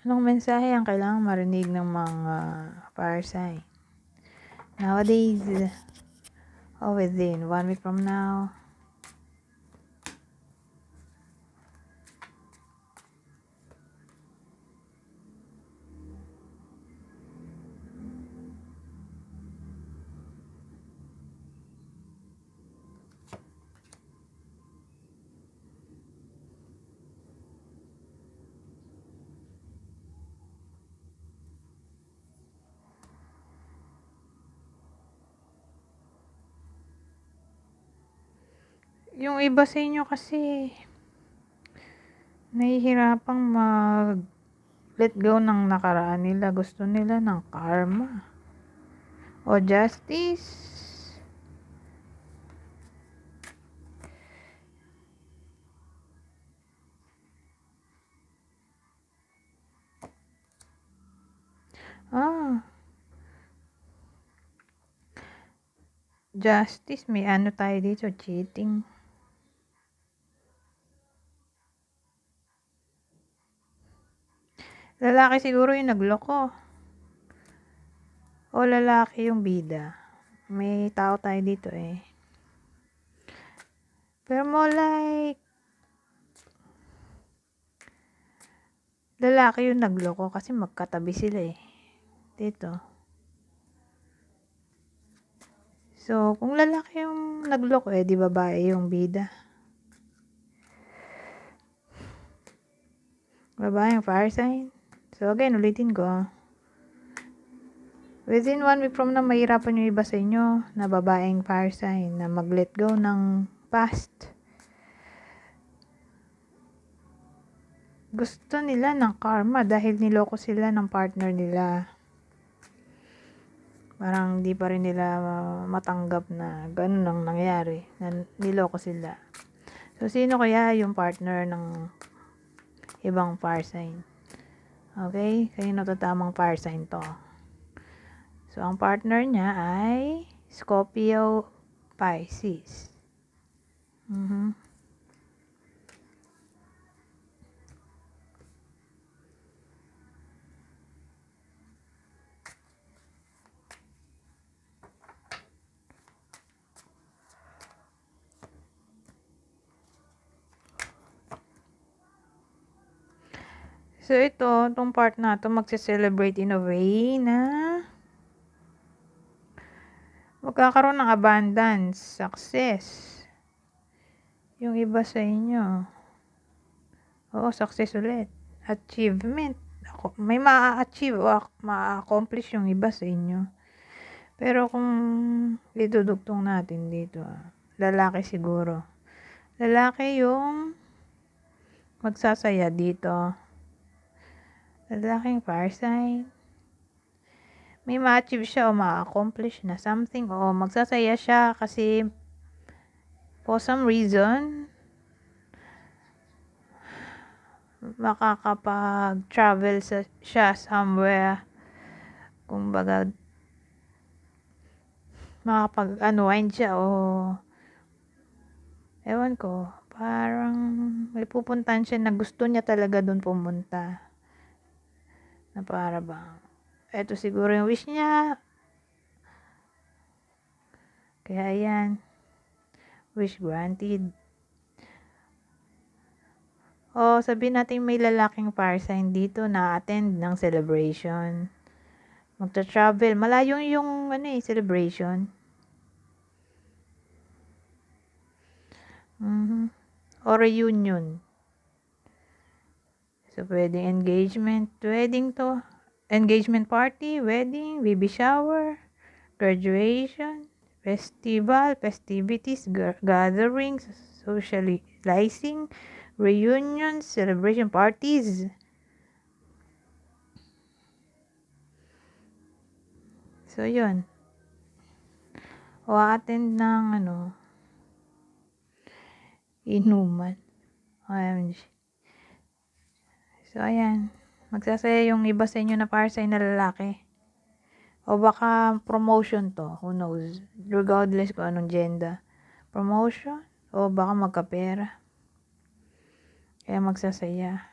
Anong mensahe ang kailangang marinig ng mga fire sign nowadays or within 1 week from now? Yung iba sa inyo kasi nahihirapang let go ng nakaraan nila. Gusto nila ng karma o justice. Justice, may ano tayo dito, cheating. Lalaki siguro yung nagloko. O lalaki yung bida. May tao tayo dito eh. Pero more like lalaki yung nagloko kasi magkatabi sila eh. Dito. So, kung lalaki yung nagloko eh, di babae yung bida. Babae yung fire sign. So, again, ulitin ko. Within 1 week from now, mahirapan yung iba sa inyo na babaeng fire sign na mag-let go ng past. Gusto nila ng karma dahil niloko sila ng partner nila. Parang di pa rin nila matanggap na ganun lang nangyari, na niloko sila. So, sino kaya yung partner ng ibang fire sign? Okay? Kanino to tamang fire sign to? So, ang partner niya ay Scorpio, Pisces. So, itong part na to magse-celebrate in a way na magkakaroon ng abundance, success. Yung iba sa inyo. Oo, success ulit. Achievement. May ma-achieve o ma-accomplish yung iba sa inyo. Pero kung idudugtong natin dito, lalaki siguro. Lalaki yung magsasaya dito. Lalaking fire sign. May ma-achieve siya o ma-accomplish na something o magsasaya siya kasi for some reason makakapag-travel siya somewhere. Kumbaga makapag-unwind siya o ewan ko, parang may pupuntahan siya na gusto niya talaga doon pumunta. Na para bang eto siguro yung wish niya. Kaya yan, wish granted. O sabihin natin may lalaking fire sign dito na attend ng celebration. Magta-travel. Malayo yung celebration. O reunion. So, pwedeng engagement, wedding to. Engagement party, wedding, baby shower, graduation, festival, festivities, gatherings, socializing, reunions, celebration parties. So, yun. O attend ng inuman. OMG. So, ayan. Magsasaya yung iba sa inyo na fire sign na lalaki. O baka promotion to. Who knows? Regardless kung anong gender. Promotion. O baka magkapera. Kaya magsasaya.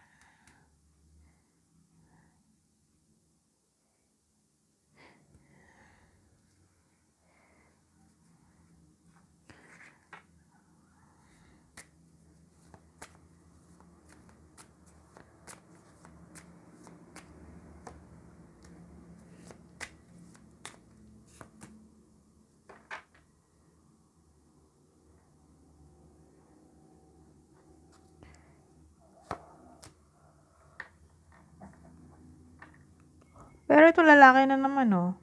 Pero ito lalaki na naman, oh.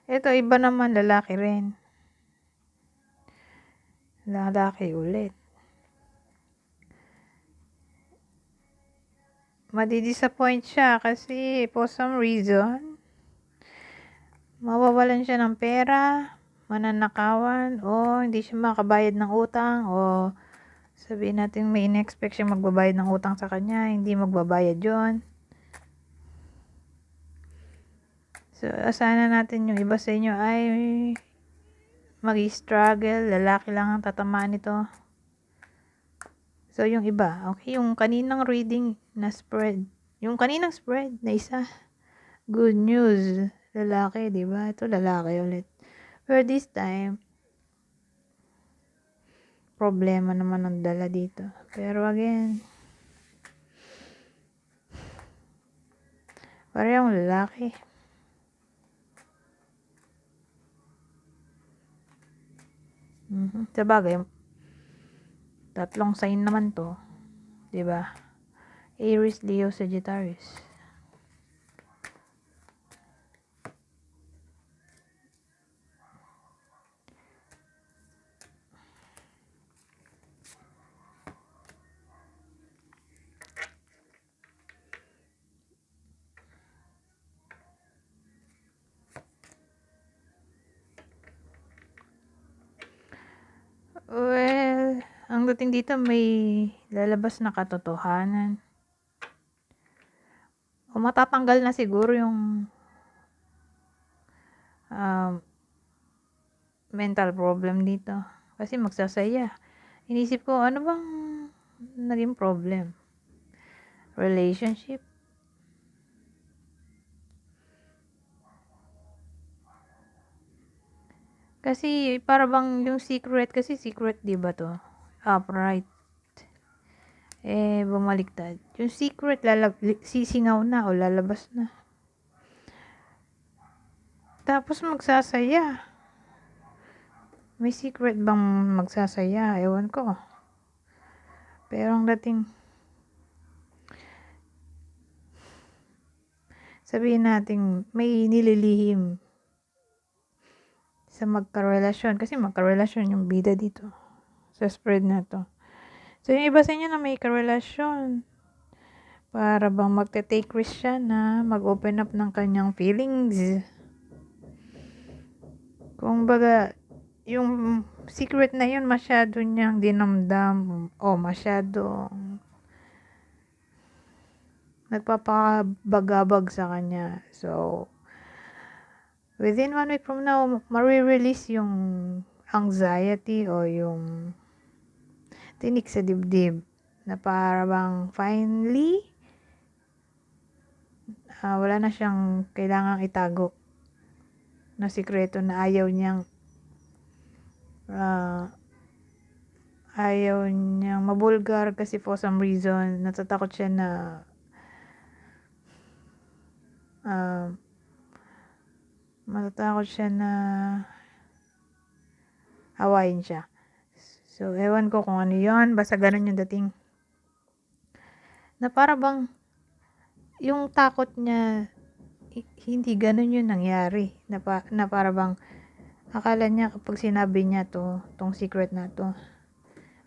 Ito iba naman, lalaki rin. Lalaki ulit. Madi-disappoint siya kasi for some reason, mawawalan siya ng pera, mananakawan, o hindi siya makabayad ng utang, o sabihin natin may in-expect siya magbabayad ng utang sa kanya, hindi magbabayad yon. So, sana natin yung iba sa inyo ay mag-struggle, lalaki lang ang tatamaan nito. So, yung iba, okay, yung kaninang reading na spread, yung kaninang spread na isa, good news, lalaki, di ba? Ito lalaki ulit. Pero this time, problema naman ang dala dito. Pero again, parehong lalaki. Sa bagay, tatlong sign naman to, di ba? Aries, Leo, Sagittarius. Well, ang dating dito may lalabas na katotohanan. O matatanggal na siguro yung mental problem dito. Kasi magsasaya. Inisip ko, ano bang naging problem? Relationship? Kasi para bang yung secret, kasi secret, di ba to? Upright. Bumaliktad. Yung secret, sisingaw na o lalabas na. Tapos magsasaya. May secret bang magsasaya? Ewan ko. Pero ang dating, sabihin natin, may nililihim sa magkarelasyon. Kasi magkarelasyon yung bida dito. Sa spread na to. So, yung iba sa inyo na may karelasyon, para bang magte-take risk siya na mag-open up ng kanyang feelings. Kung baga, yung secret na yun masyado niyang dinamdam o masyadong nagpapabagabag sa kanya. So, within 1 week from now, marirelease yung anxiety o yung tinik sa dibdib na para bang finally, wala na siyang kailangang itago na sikreto na ayaw niyang mabulgar kasi for some reason natatakot siya na awayin siya. So, ewan ko kung ano yun. Basta ganun yung dating. Na para bang yung takot niya, hindi ganun yung nangyari. Na para bang akala niya kapag sinabi niya tong secret na to,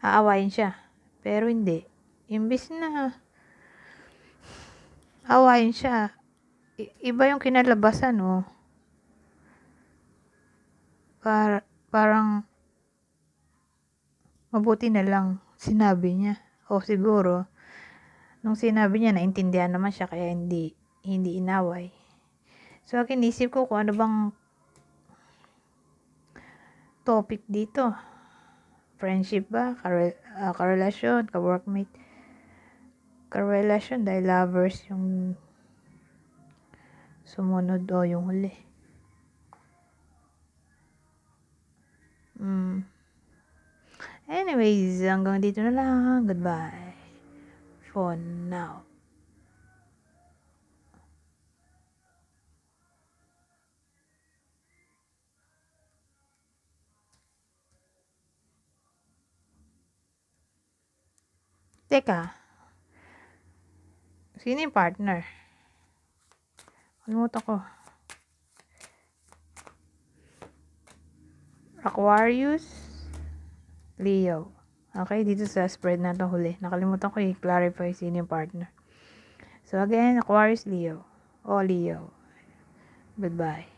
aawayin siya. Pero hindi. Imbis na awayin siya, iba yung kinalabasan, oh. Parang mabuti na lang sinabi niya. O siguro, nung sinabi niya, naintindihan naman siya kaya hindi inaway. So, inisip ko kung ano bang topic dito. Friendship ba? Karelasyon? Ka-workmate? Karelasyon dahil lovers yung sumunod o yung huli. Anyways, hanggang dito na lang. Goodbye. For now. Teka, sino yung partner? Kalimutan ko. Aquarius, Leo. Okay, dito sa spread na to huli. Nakalimutan ko i-clarify sino yung partner. So again, Aquarius, Leo. O Leo. Goodbye.